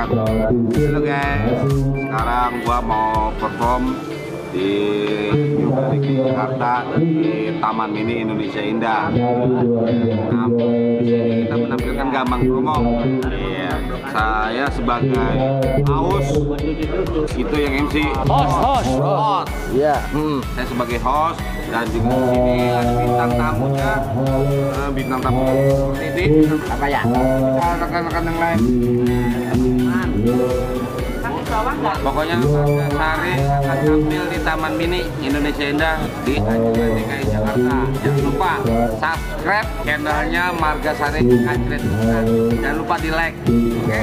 Halo guys, sekarang gua mau perform di New Gariki Jakarta di Taman Mini Indonesia Indah. Nah, di sini kita menampilkan Gambang Kromong. Iya, saya sebagai host, itu yang MC. Host. Iya. Saya sebagai host dan juga di sini ada bintang tamunya. Bintang tamu seperti ini. Apa ya? Rekan-rekan yang lain. Pokoknya Sari akan tampil di Taman Mini Indonesia Indah di Anjungan DKI Jakarta. Jangan lupa subscribe channelnya Marga Sari Anjret. Jangan lupa di like. Oke?